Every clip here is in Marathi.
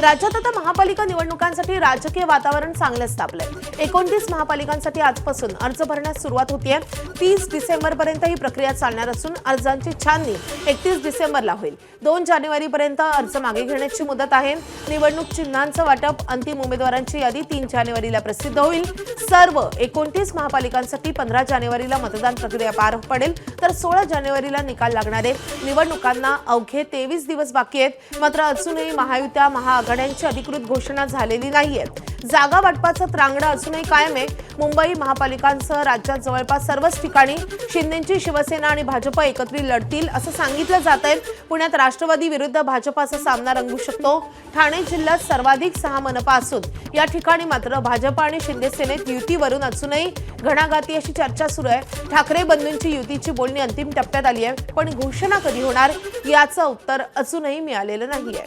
राज्यात आता महापालिका निवडणुकांसाठी राजकीय वातावरण चांगलंच तापलंय। 29 महापालिकांसाठी आजपासून अर्ज भरण्यास सुरुवात होतीये। 30 डिसेंबरपर्यंत ही प्रक्रिया चालणार असून अर्जांची छाननी 31 डिसेंबरला होईल। 2 जानेवारीपर्यंत अर्ज मागे घेण्याची मुदत आहे। निवडणूक चिन्हांचं वाटप, अंतिम उमेदवारांची यादी 3 जानेवारीला प्रसिद्ध होईल। सर्व 29 महापालिकांसाठी 15 जानेवारीला मतदान प्रक्रिया पार पडेल, तर 16 जानेवारीला निकाल लागणार आहे। निवडणुकांना अवघे 23 दिवस बाकी आहेत, मात्र अजूनही महायुत्या महाआघाड्यांची अधिकृत घोषणा झालेली नाहीये। जागा वाटपाचं त्रांगडं अजूनही कायम आहे। मुंबई महापालिकांसह राज्यात जवळपास सर्वच ठिकाणी शिंदेची शिवसेना आणि भाजप एकत्रित लढतील असं सांगितलं जातंय। पुण्यात राष्ट्रवादी विरुद्ध भाजपाचा सामना रंगू शकतो। ठाणे जिल्ह्यात सर्वाधिक 6 मनपा असून या ठिकाणी मात्र भाजप आणि शिंदे सेनेत युतीवरून अजूनही घणाघाती अशी चर्चा सुरू आहे। ठाकरे बंधूंची युतीची बोलणी अंतिम टप्प्यात आली आहे, पण घोषणा कधी होणार याचं उत्तर अजूनही मिळालेलं नाहीये।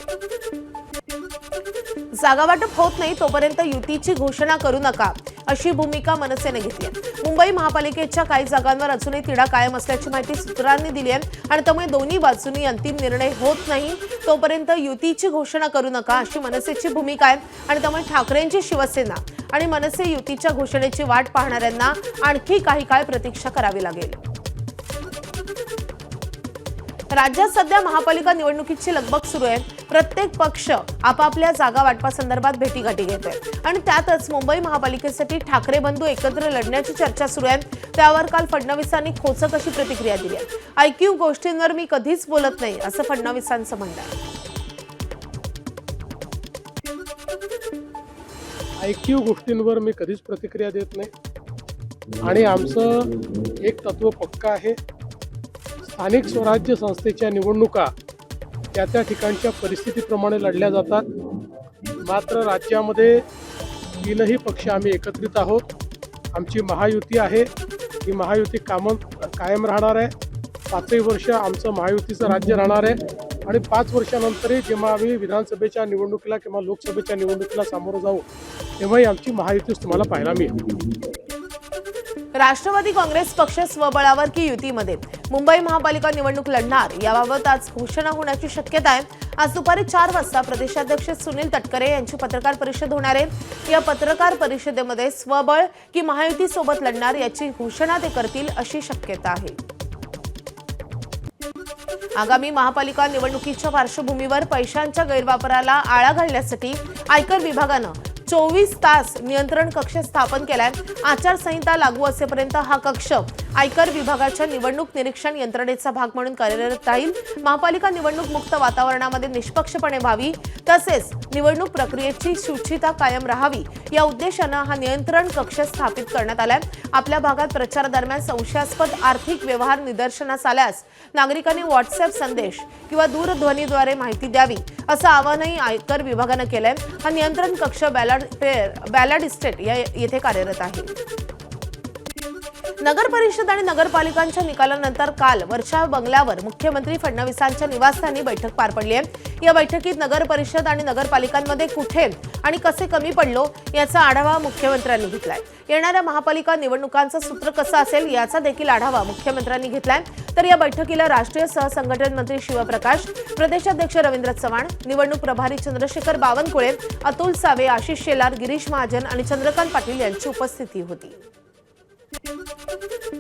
जागा वाटप होत नाही तोपर्यंत युतीची घोषणा करू नका अशी भूमिका मनसेने घेतली आहे। मुंबई महापालिकेच्या काही जागांवर अजूनही तिढा कायम असल्याची माहिती सूत्रांनी दिली आहे आणि त्यामुळे दोन्ही बाजूंनी अंतिम निर्णय होत नाही तोपर्यंत युतीची घोषणा करू नका अशी मनसेची भूमिका आहे आणि त्यामुळे ठाकरेंची शिवसेना आणि मनसे युतीच्या घोषणेची वाट पाहणाऱ्यांना आणखी काही काळ प्रतीक्षा करावी लागेल। राज्यात सध्या महापालिका निवडणुकीची लगबग सुरू आहे। प्रत्येक पक्ष आपापल्या जागा वाटपासंदर्भात भेटीगाठी घेतोय आणि त्यातच मुंबई महापालिकेसाठी ठाकरे बंधू एकत्र लढण्याची चर्चा सुरू आहे। त्यावर काल फडणवीसांनी खोचक अशी प्रतिक्रिया दिली आहे। ऐकीव गोष्टींवर मी कधीच बोलत नाही असं फडणवीसांचं म्हणणं आहे। ऐकीव गोष्टींवर मी कधीच प्रतिक्रिया देत नाही आणि आमचं एक तत्व पक्का आहे। स्थानिक स्वराज्य संस्थेच्या निवडणुका त्या ठिकाणच्या परिस्थितीप्रमाणे लढल्या जातात। मात्र राज्यामध्ये 3ही पक्ष आम्ही एकत्रित आहोत। आमची महायुती आहे, ही महायुती कायम राहणार आहे। 5ही वर्ष आमचं महायुतीचं राज्य राहणार आहे आणि 5 वर्षानंतरही जेव्हा आम्ही विधानसभेच्या निवडणुकीला किंवा लोकसभेच्या निवडणुकीला सामोरं जाऊ तेव्हाही आमची महायुतीच तुम्हाला पाहायला मिळेल। राष्ट्रवादी काँग्रेस पक्ष स्वबळावर की युतीमध्ये मुंबई महापालिका निवडणूक लढणार याबाबत आज घोषणा होण्याची शक्यता आहे। आज दुपारी 4 वाजता प्रदेशाध्यक्ष सुनील तटकरे यांची पत्रकार परिषद होणार आहे। या पत्रकार परिषदेमध्ये स्वबळ की महायुती सोबत लढणार याची घोषणा ते करतील अशी शक्यता आहे। आगामी महापालिका निवडणुकीच्या पार्श्वभूमीवर पैशांच्या गैरवापराला आळा घालण्यासाठी आयकर विभागानं 24 तास नियंत्रण कक्ष स्थापन केलाय। आचारसंहिता लागू असेपर्यंत हा कक्ष आयकर विभागाच्या निवडणूक निरीक्षण यंत्रणेचा भाग म्हणून कार्यरत राहील। महापालिका निवडणूक मुक्त वातावरणामध्ये निष्पक्षपणे व्हावी तसेच निवडणूक प्रक्रियेची शुचिता कायम राहावी या उद्देशानं हा नियंत्रण कक्ष स्थापित करण्यात आलाय। आपल्या भागात प्रचारादरम्यान संशयास्पद आर्थिक व्यवहार निदर्शनास आल्यास नागरिकांनी व्हॉट्सअप संदेश किंवा दूरध्वनीद्वारे माहिती द्यावी असं आवाहनही आयकर विभागानं केलंय। हा नियंत्रण कक्ष बॅलड इस्टेट येथे कार्यरत आहे। नगर परिषद आणि नगरपालिकांच्या निकालानंतर काल वर्षा बंगल्यावर मुख्यमंत्री फडणवीसांच्या निवासस्थानी बैठक पार पडली आहे। या बैठकीत नगर परिषद आणि नगरपालिकांमध्ये कुठे आणि कसे कमी पडलो याचा आढावा मुख्यमंत्र्यांनी घेतलाय। येणाऱ्या महापालिका निवडणुकांचं सूत्र कसं असेल याचा देखील आढावा मुख्यमंत्र्यांनी घेतलाय। तर या बैठकीला राष्ट्रीय सहसंघटन मंत्री शिवप्रकाश, प्रदेशाध्यक्ष रवींद्र चव्हाण, निवडणूक प्रभारी चंद्रशेखर बावनकुळे, अतुल सावे, आशिष शेलार, गिरीश महाजन आणि चंद्रकांत पाटील यांची उपस्थिती होती।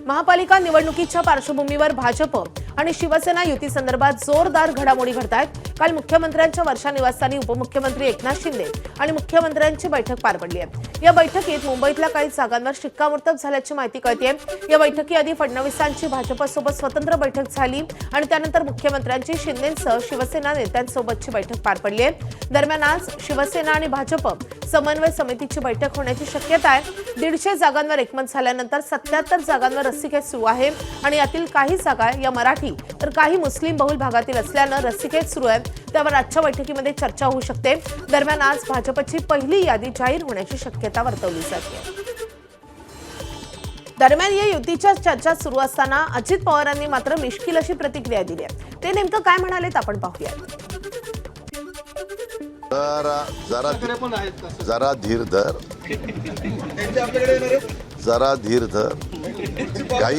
महापालिका निवडणुकीच्या पार्श्वभूमीवर भाजप आणि शिवसेना युती संदर्भात जोरदार घडामोडी घडतायत। काल मुख्यमंत्र्यांच्या वर्षा निवासस्थानी उपमुख्यमंत्री एकनाथ शिंदे आणि मुख्यमंत्र्यांची बैठक पार पडली आहे। या बैठकीत मुंबईतल्या काही जागांवर शिक्कामोर्तब झाल्याची माहिती कळतेय। या बैठकीआधी फडणवीसांची भाजपसोबत स्वतंत्र बैठक झाली आणि त्यानंतर मुख्यमंत्र्यांची शिंदेंसह शिवसेना नेत्यांसोबतची बैठक पार पडली आहे। दरम्यान आज शिवसेना आणि भाजप समन्वय समितीची बैठक होण्याची शक्यता आहे। 150 जागांवर एकमत झाल्यानंतर 77 जागांवर रस्सीखेच सुरू आहे आणि यातील काही जागा या मराठी तर काही मुस्लिम बहुल भागातील असल्यानं रस्सीखेच सुरू आहे। त्यावर आजच्या बैठकीमध्ये चर्चा होऊ शकते। दरम्यान आज भाजपची पहिली यादी जाहीर होण्याची शक्यता वर्तवली जाते। दरम्यान या युतीच्या चर्चा सुरू असताना अजित पवारांनी मात्र मिश्किल अशी प्रतिक्रिया दिली आहे। ते नेमकं काय म्हणालेत आपण पाहूया। जरा धीर धर, जरा धीर धर,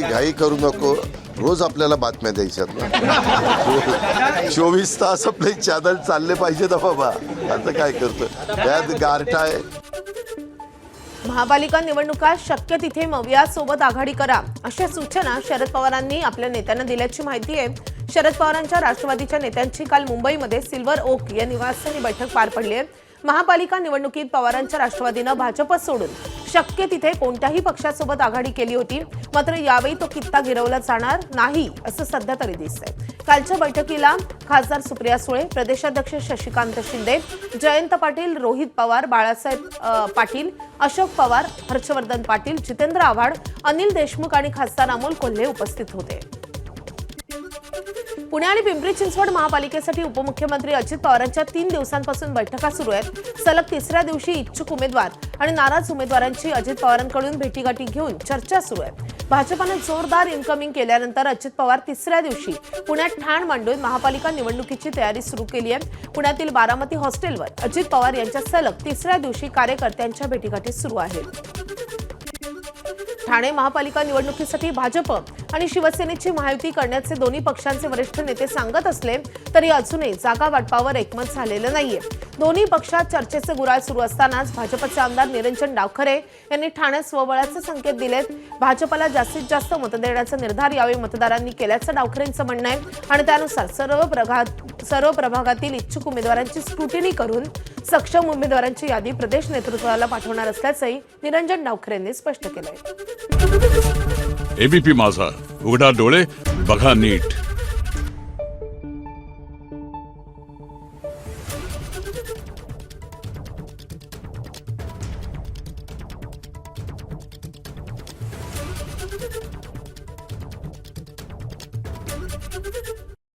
घाई करू नको। रोज आपल्याला बातम्या द्यायच्यात ना. 24 तास आपले चॅनल चालले पाहिजे ना बाबा. आता काय करतो त्यात गारठा आहे. महापालिका निवडणुका शक्य तिथे मवियासोबत आघाडी करा अशा सूचना शरद पवारांनी आपल्या नेत्यांना दिल्याची माहिती आहे. शरद पवारांच्या राष्ट्रवादीच्या नेत्यांची काल मुंबईमध्ये सिल्वर ओक या निवासस्थानी बैठक पार पडली आहे. महापालिका निवडणुकीत पवारांच्या राष्ट्रवादीनं भाजप सोडून शक्य तिथे कोणत्याही पक्षासोबत आघाडी केली होती. मात्र यावेळी तो कित्ता गिरवला जाणार नाही असं सध्या तरी दिसतंय. कालच्या बैठकीला खासदार सुप्रिया सुळे, प्रदेशाध्यक्ष शशिकांत शिंदे, जयंत पाटील, रोहित पवार, बाळासाहेब पाटील, अशोक पवार, हर्षवर्धन पाटील, जितेंद्र आव्हाड, अनिल देशमुख आणि खासदार अमोल कोल्हे उपस्थित होते. पुणे आणि पिंपरी चिंचवड महापालिकेसाठी उपमुख्यमंत्री अजित पवारांच्या 3 दिवसांपासून बैठका सुरू आहेत. सलग तिसऱ्या दिवशी इच्छुक उमेदवार आणि नाराज उमेदवारांची अजित पवारांकडून भेटीगाठी घेऊन चर्चा सुरू आहे. भाजपनं जोरदार इन्कमिंग केल्यानंतर अजित पवार तिसऱ्या दिवशी पुण्यात ठाण मांडून महापालिका निवडणुकीची तयारी सुरू केली आहे. पुण्यातील बारामती हॉस्टेलवर अजित पवार यांच्या सलग तिसऱ्या दिवशी कार्यकर्त्यांच्या भेटीगाठी सुरू आहेत. ठाणे महापालिका निवडणुकीसाठी भाजप आणि शिवसेनेची महायुती करण्याचे दोन्ही पक्षांचे वरिष्ठ नेते सांगत असले तरी अजूनही जागा वाटपावर एकमत झालेलं नाहीये. दोन्ही पक्षात चर्चेचे गुराळ सुरू असतानाच भाजपचे आमदार निरंजन डावखरे यांनी ठाण्यात स्वबळाचे संकेत दिलेत. भाजपला जास्तीत जास्त मत देण्याचा निर्धार यावेळी मतदारांनी केल्याचं डावखरेंचं म्हणणं आहे आणि त्यानुसार सर्व प्रभागातील इच्छुक उमेदवारांची स्क्रुटिनी करून सक्षम उमेदवारांची यादी प्रदेश नेतृत्वाला पाठवणार असल्याचंही निरंजन डावखरेंनी स्पष्ट केलंय. एबीपी माझा, उघडा डोळे बघा नीट.